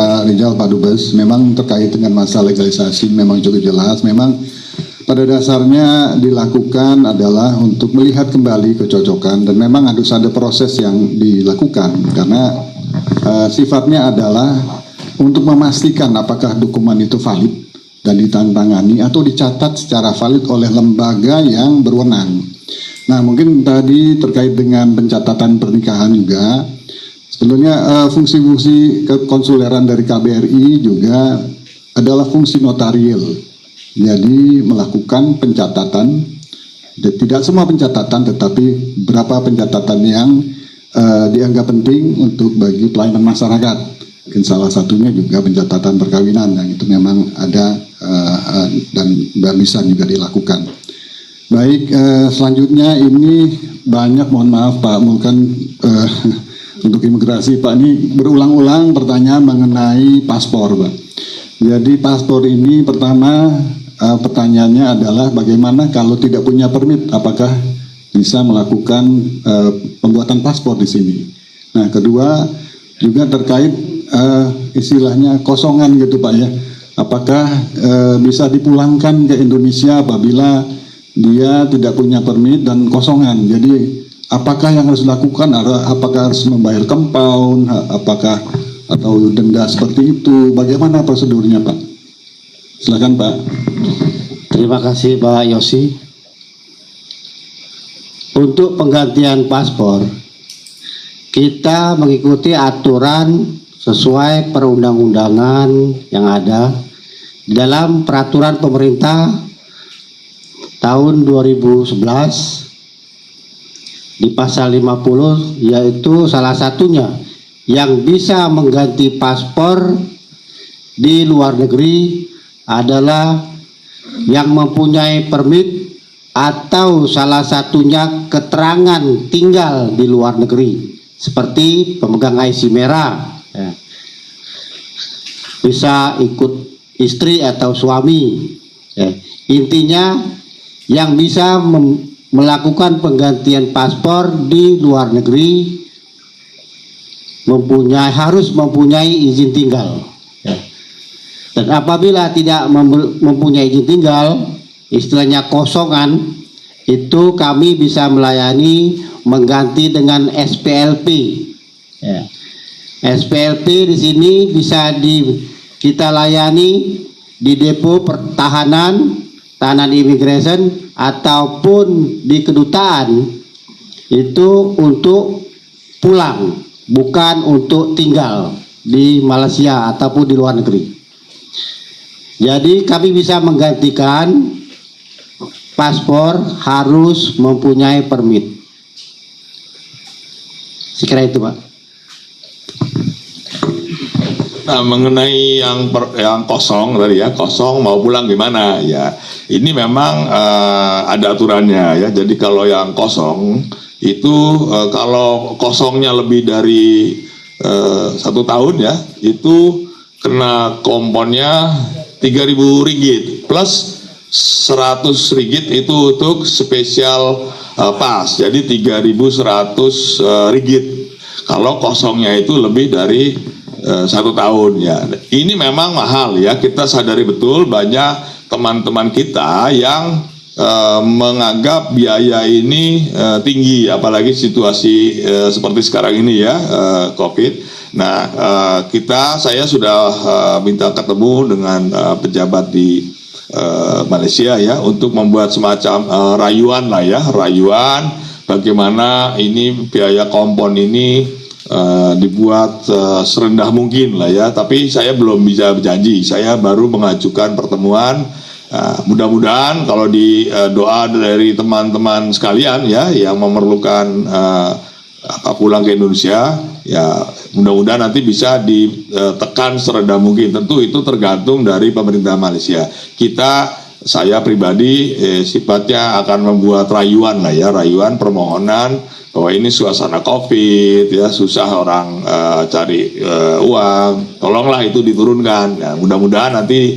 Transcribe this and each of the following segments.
Pak Rizal, Pak Dubes. Memang terkait dengan masalah legalisasi memang cukup jelas. Memang pada dasarnya dilakukan adalah untuk melihat kembali kecocokan, dan memang harus ada proses yang dilakukan karena sifatnya adalah untuk memastikan apakah dokumen itu valid dan ditandatangani atau dicatat secara valid oleh lembaga yang berwenang. Nah, mungkin tadi terkait dengan pencatatan pernikahan juga, sebenarnya fungsi-fungsi kekonsuleran dari KBRI juga adalah fungsi notarial. Jadi melakukan pencatatan, tidak semua pencatatan, tetapi beberapa pencatatan yang dianggap penting untuk bagi pelayanan masyarakat. Mungkin salah satunya juga pencatatan perkawinan, yang itu memang ada dan bisa juga dilakukan. Baik, selanjutnya ini banyak, mohon maaf Pak Mulkan, untuk imigrasi Pak, ini berulang-ulang pertanyaan mengenai paspor Pak. Jadi paspor ini pertama pertanyaannya adalah bagaimana kalau tidak punya permit, apakah bisa melakukan pembuatan paspor di sini. Nah, kedua juga terkait istilahnya kosongan gitu Pak ya, apakah bisa dipulangkan ke Indonesia apabila dia tidak punya permit dan kosongan. Jadi apakah yang harus dilakukan, apakah harus membayar compound, apakah atau denda seperti itu, bagaimana prosedurnya Pak? Silakan Pak. Terima kasih Pak Yosi. Untuk penggantian paspor, kita mengikuti aturan sesuai perundang-undangan yang ada dalam peraturan pemerintah tahun 2011 di pasal 50, yaitu salah satunya yang bisa mengganti paspor di luar negeri adalah yang mempunyai permit atau salah satunya keterangan tinggal di luar negeri, seperti pemegang IC merah ya. Bisa ikut istri atau suami ya. Intinya yang bisa melakukan penggantian paspor di luar negeri harus mempunyai izin tinggal ya. Dan apabila tidak mempunyai izin tinggal, istilahnya kosongan, itu kami bisa melayani mengganti dengan SPLP ya. SPLP di sini bisa kita layani di depo pertahanan, tahanan imigrasi, ataupun di kedutaan, itu untuk pulang, bukan untuk tinggal di Malaysia ataupun di luar negeri. Jadi kami bisa menggantikan paspor harus mempunyai permit. Sekira itu Pak. Nah, mengenai yang kosong tadi ya, kosong mau pulang gimana ya, ini memang ada aturannya ya. Jadi kalau yang kosong itu kalau kosongnya lebih dari 1 tahun ya, itu kena komponnya 3.000 ringgit plus 100 ringgit itu untuk spesial pas, jadi 3.100 ringgit kalau kosongnya itu lebih dari 1 tahun ya. Ini memang mahal ya, kita sadari betul banyak teman-teman kita yang menganggap biaya ini tinggi, apalagi situasi seperti sekarang ini ya, COVID. Nah, saya sudah minta ketemu dengan pejabat di Malaysia ya, untuk membuat semacam rayuan lah ya, rayuan bagaimana ini biaya kompon ini dibuat serendah mungkin lah ya. Tapi saya belum bisa berjanji, saya baru mengajukan pertemuan. Mudah-mudahan kalau di doa dari teman-teman sekalian ya yang memerlukan pulang ke Indonesia ya, mudah-mudahan nanti bisa ditekan serendah mungkin. Tentu itu tergantung dari pemerintah Malaysia. Saya pribadi sifatnya akan membuat rayuan lah ya, rayuan permohonan bahwa ini suasana COVID ya, susah orang cari uang, tolonglah itu diturunkan. Ya, mudah-mudahan nanti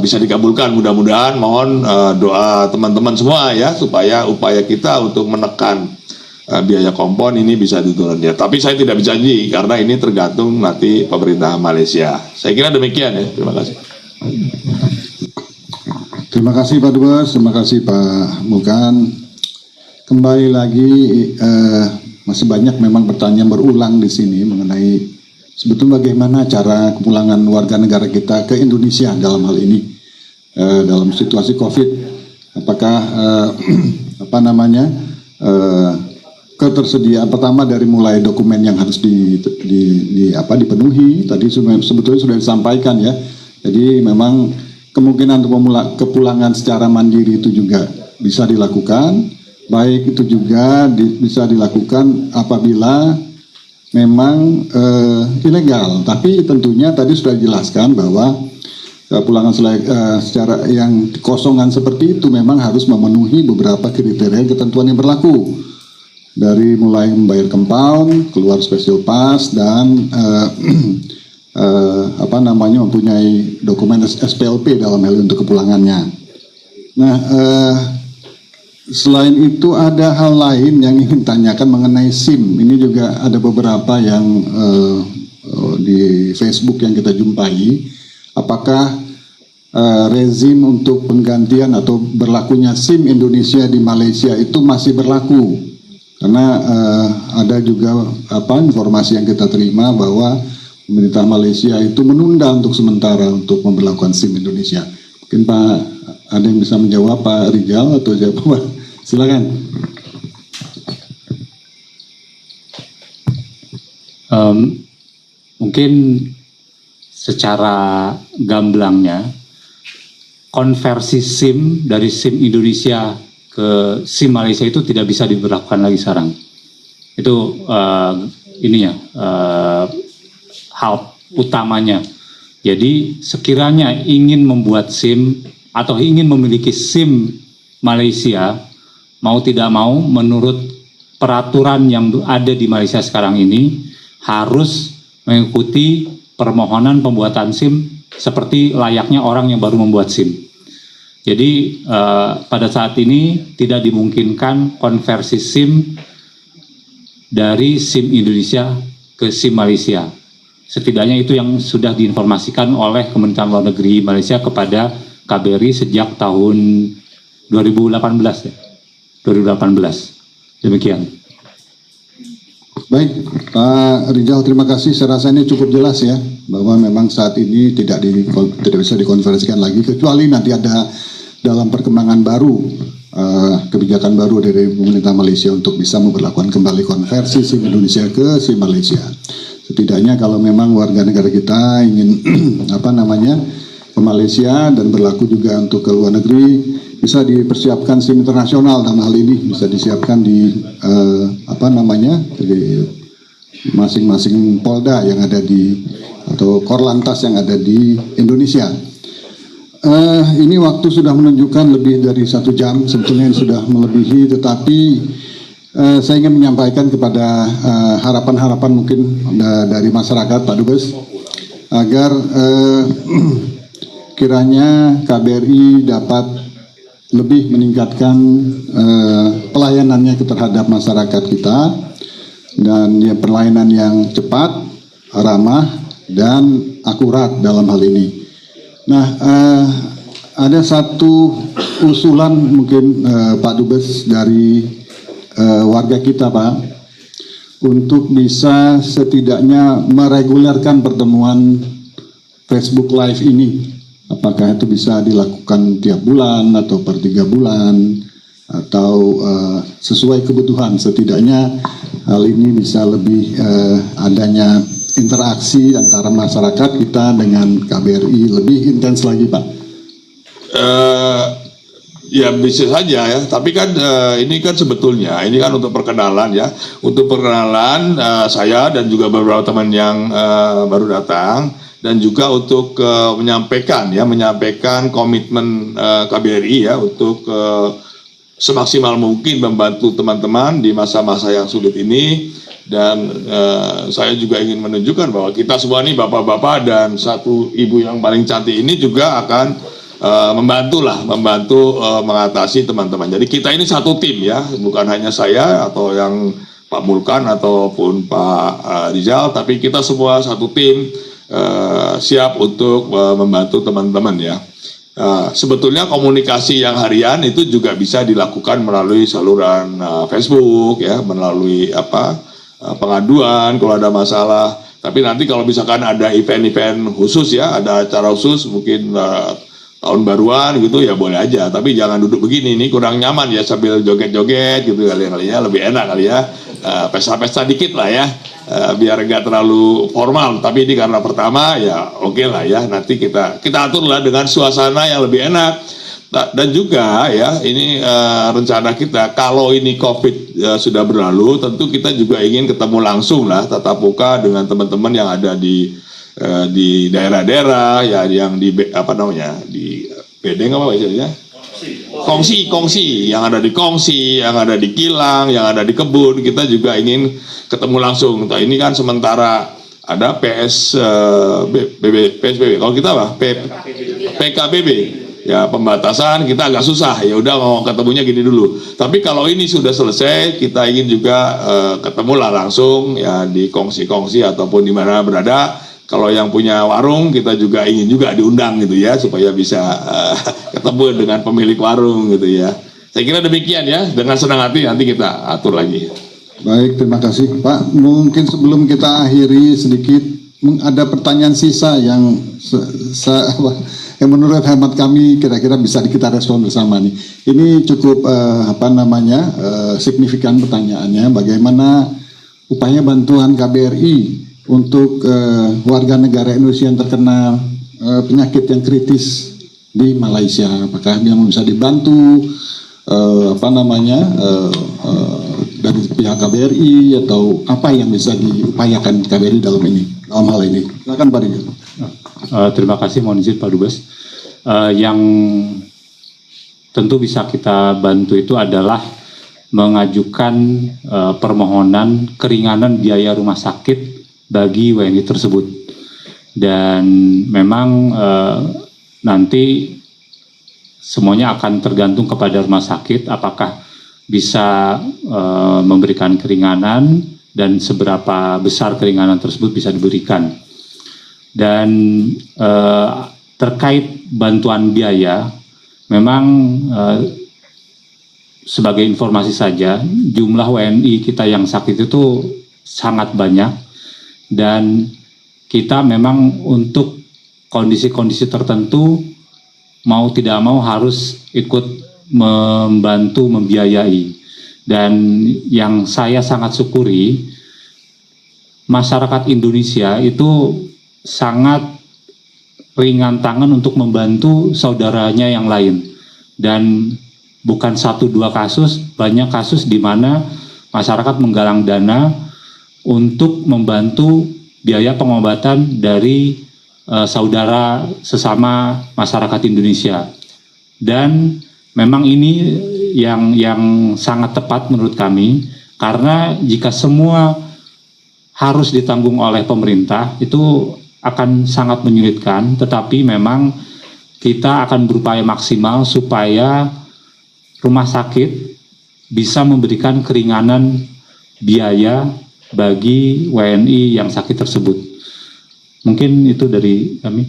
bisa dikabulkan. Mudah-mudahan, mohon doa teman-teman semua ya, supaya upaya kita untuk menekan biaya kompon ini bisa diturunkan. Ya, tapi saya tidak berjanji karena ini tergantung nanti pemerintah Malaysia. Saya kira demikian ya. Terima kasih. Terima kasih Pak Dubes, terima kasih Pak Mukan. Kembali lagi masih banyak memang pertanyaan berulang di sini mengenai sebetulnya bagaimana cara kepulangan warga negara kita ke Indonesia dalam hal ini dalam situasi COVID. Apakah ketersediaan pertama dari mulai dokumen yang harus dipenuhi tadi sebetulnya sudah disampaikan ya. Jadi memang kemungkinan untuk kepulangan secara mandiri itu juga bisa dilakukan, baik itu juga bisa dilakukan apabila memang ilegal. Tapi tentunya tadi sudah dijelaskan bahwa kepulangan secara yang kosongan seperti itu memang harus memenuhi beberapa kriteria ketentuan yang berlaku. Dari mulai membayar compound, keluar special pass dan mempunyai dokumen SPLP dalam hal untuk kepulangannya. Nah, selain itu ada hal lain yang ingin tanyakan mengenai SIM. Ini juga ada beberapa yang di Facebook yang kita jumpai. Apakah rezim untuk penggantian atau berlakunya SIM Indonesia di Malaysia itu masih berlaku? Karena ada juga informasi yang kita terima bahwa pemerintah Malaysia itu menunda untuk sementara untuk memberlakukan SIM Indonesia. Mungkin Pak ada yang bisa menjawab, Pak Rijal atau siapa? Silakan. Mungkin secara gamblangnya konversi SIM dari SIM Indonesia ke SIM Malaysia itu tidak bisa diberlakukan lagi sekarang. Itu hal utamanya. Jadi sekiranya ingin membuat SIM atau ingin memiliki SIM Malaysia, mau tidak mau menurut peraturan yang ada di Malaysia sekarang ini harus mengikuti permohonan pembuatan SIM seperti layaknya orang yang baru membuat SIM. Jadi pada saat ini tidak dimungkinkan konversi SIM dari SIM Indonesia ke SIM Malaysia. Setidaknya itu yang sudah diinformasikan oleh Kementerian Luar Negeri Malaysia kepada KBRI sejak tahun 2018 ya. 2018. Demikian. Baik, Pak Rijal, terima kasih. Saya rasa ini cukup jelas ya, bahwa memang saat ini tidak bisa dikonversikan lagi, kecuali nanti ada dalam perkembangan baru, kebijakan baru dari pemerintah Malaysia untuk bisa memperlakukan kembali konversi SIM Indonesia ke SIM Malaysia. Setidaknya kalau memang warga negara kita ingin ke Malaysia dan berlaku juga untuk ke luar negeri, bisa dipersiapkan SIM internasional dalam hal ini, bisa disiapkan di di masing-masing Polda yang ada atau Korlantas yang ada di Indonesia. Ini waktu sudah menunjukkan lebih dari 1 jam, sebetulnya sudah melebihi, tetapi saya ingin menyampaikan kepada harapan-harapan mungkin dari masyarakat, Pak Dubes, agar kiranya KBRI dapat lebih meningkatkan pelayanannya terhadap masyarakat kita, dan pelayanan yang cepat, ramah, dan akurat dalam hal ini. Nah, ada satu usulan mungkin Pak Dubes dari warga kita, Pak, untuk bisa setidaknya meregulerkan pertemuan Facebook Live ini. Apakah itu bisa dilakukan tiap bulan atau per 3 bulan atau sesuai kebutuhan. Setidaknya hal ini bisa lebih adanya interaksi antara masyarakat kita dengan KBRI lebih intens lagi, Pak. Ya bisa saja ya, tapi kan ini kan sebetulnya ini kan untuk perkenalan ya, untuk perkenalan saya dan juga beberapa teman yang baru datang, dan juga untuk menyampaikan komitmen KBRI ya untuk semaksimal mungkin membantu teman-teman di masa-masa yang sulit ini. Dan saya juga ingin menunjukkan bahwa kita semua ini bapak-bapak dan satu ibu yang paling cantik ini juga akan membantu mengatasi teman-teman. Jadi kita ini satu tim ya, bukan hanya saya atau yang Pak Mulkan ataupun Pak Rizal, tapi kita semua satu tim siap untuk membantu teman-teman ya. Sebetulnya komunikasi yang harian itu juga bisa dilakukan melalui saluran Facebook ya, melalui pengaduan kalau ada masalah. Tapi nanti kalau misalkan ada event-event khusus ya, ada acara khusus mungkin tahun baruan gitu ya boleh aja, tapi jangan duduk begini, ini kurang nyaman ya sambil joget-joget gitu kali ya, lebih enak kali ya, pesta-pesta dikit lah ya, biar nggak terlalu formal, tapi ini karena pertama ya oke lah ya, nanti kita atur lah dengan suasana yang lebih enak. Dan juga ya ini rencana kita kalau ini COVID sudah berlalu, tentu kita juga ingin ketemu langsung lah tatap muka dengan teman-teman yang ada di daerah-daerah ya, yang di bedeng apa istilahnya, kongsi yang ada di kongsi, yang ada di kilang, yang ada di kebun, kita juga ingin ketemu langsung. Nah, ini kan sementara ada PSBB, kalau kita PKBB ya, pembatasan kita agak susah, ya udah mau ketemunya gini dulu. Tapi kalau ini sudah selesai, kita ingin juga ketemulah langsung ya di kongsi-kongsi ataupun di mana berada. Kalau yang punya warung, kita juga ingin juga diundang gitu ya, supaya bisa ketemu dengan pemilik warung gitu ya. Saya kira demikian ya, dengan senang hati nanti kita atur lagi. Baik, terima kasih Pak. Mungkin sebelum kita akhiri sedikit, ada pertanyaan sisa yang yang menurut hemat kami kira-kira bisa kita respon bersama nih. Ini cukup signifikan pertanyaannya, bagaimana upaya bantuan KBRI untuk warga negara Indonesia yang terkena penyakit yang kritis di Malaysia, apakah yang bisa dibantu dari pihak KBRI atau apa yang bisa diupayakan KBRI dalam hal ini. Silakan Pak Rizal. Terima kasih, mohon izin Pak Dubes. Yang tentu bisa kita bantu itu adalah mengajukan permohonan keringanan biaya rumah sakit bagi WNI tersebut, dan memang nanti semuanya akan tergantung kepada rumah sakit apakah bisa memberikan keringanan dan seberapa besar keringanan tersebut bisa diberikan. Dan terkait bantuan biaya, memang sebagai informasi saja, jumlah WNI kita yang sakit itu sangat banyak. Dan kita memang untuk kondisi-kondisi tertentu mau tidak mau harus ikut membantu membiayai. Dan yang saya sangat syukuri, masyarakat Indonesia itu sangat ringan tangan untuk membantu saudaranya yang lain. Dan bukan 1-2 kasus, banyak kasus di mana masyarakat menggalang dana untuk membantu biaya pengobatan dari saudara sesama masyarakat Indonesia. Dan memang ini yang sangat tepat menurut kami, karena jika semua harus ditanggung oleh pemerintah itu akan sangat menyulitkan, tetapi memang kita akan berupaya maksimal supaya rumah sakit bisa memberikan keringanan biaya bagi WNI yang sakit tersebut. Mungkin itu dari kami.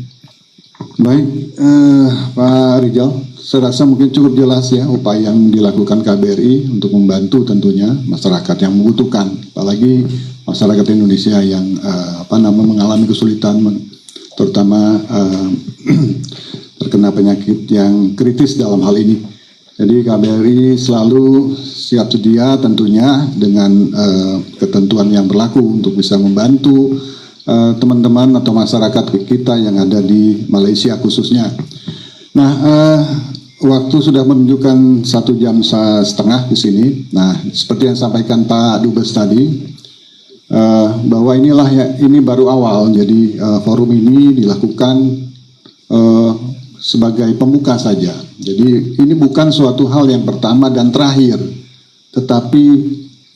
Baik, Pak Rizal, saya rasa mungkin cukup jelas ya upaya yang dilakukan KBRI untuk membantu tentunya masyarakat yang membutuhkan, apalagi masyarakat Indonesia yang mengalami kesulitan, terutama terkena penyakit yang kritis dalam hal ini. Jadi KBRI selalu siap sedia tentunya dengan ketentuan yang berlaku untuk bisa membantu teman-teman atau masyarakat kita yang ada di Malaysia khususnya. Nah, waktu sudah menunjukkan 1 jam setengah di sini. Nah, seperti yang disampaikan Pak Dubes tadi, bahwa ini baru awal. Jadi forum ini dilakukan sebagai pembuka saja. Jadi ini bukan suatu hal yang pertama dan terakhir, tetapi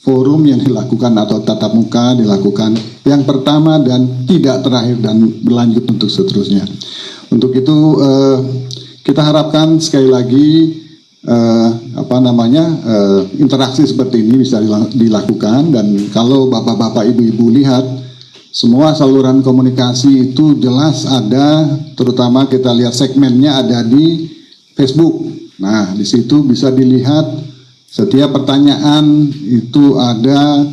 forum yang dilakukan atau tatap muka dilakukan yang pertama dan tidak terakhir dan berlanjut untuk seterusnya. Untuk itu kita harapkan sekali lagi interaksi seperti ini bisa dilakukan, dan kalau bapak-bapak ibu-ibu lihat semua saluran komunikasi itu jelas ada, terutama kita lihat segmennya ada di Facebook. Nah, di situ bisa dilihat setiap pertanyaan itu ada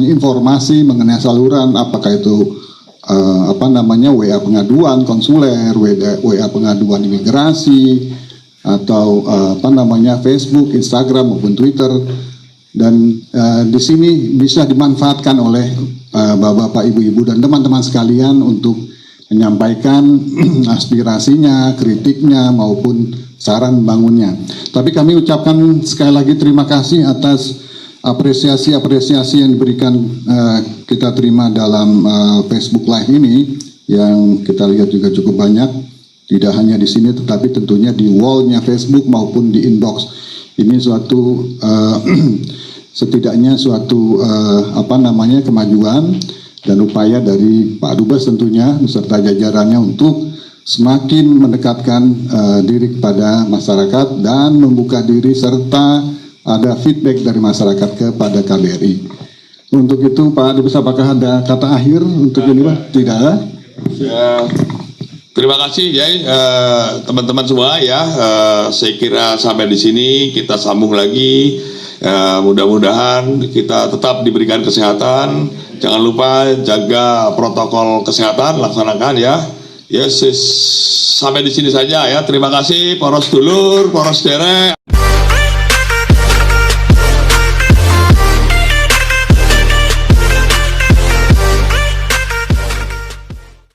informasi mengenai saluran, apakah itu WA pengaduan konsuler, WA pengaduan imigrasi, atau Facebook, Instagram maupun Twitter, dan di sini bisa dimanfaatkan oleh bapak-bapak, ibu-ibu dan teman-teman sekalian untuk menyampaikan aspirasinya, kritiknya maupun saran bangunnya. Tapi kami ucapkan sekali lagi terima kasih atas apresiasi yang diberikan kita terima dalam Facebook Live ini, yang kita lihat juga cukup banyak, tidak hanya di sini tetapi tentunya di wall-nya Facebook maupun di inbox. Ini suatu setidaknya suatu kemajuan dan upaya dari Pak Dubes tentunya beserta jajarannya untuk semakin mendekatkan diri kepada masyarakat dan membuka diri serta ada feedback dari masyarakat kepada KBRI. Untuk itu Pak Dubes, apakah ada kata akhir untuk ini Pak? Tidak ada? Ya, terima kasih ya teman-teman semua ya. Saya kira sampai di sini kita sambung lagi. Mudah-mudahan kita tetap diberikan kesehatan. Jangan lupa jaga protokol kesehatan, laksanakan ya. Sampai di sini saja ya. Terima kasih poros dulur, poros derek.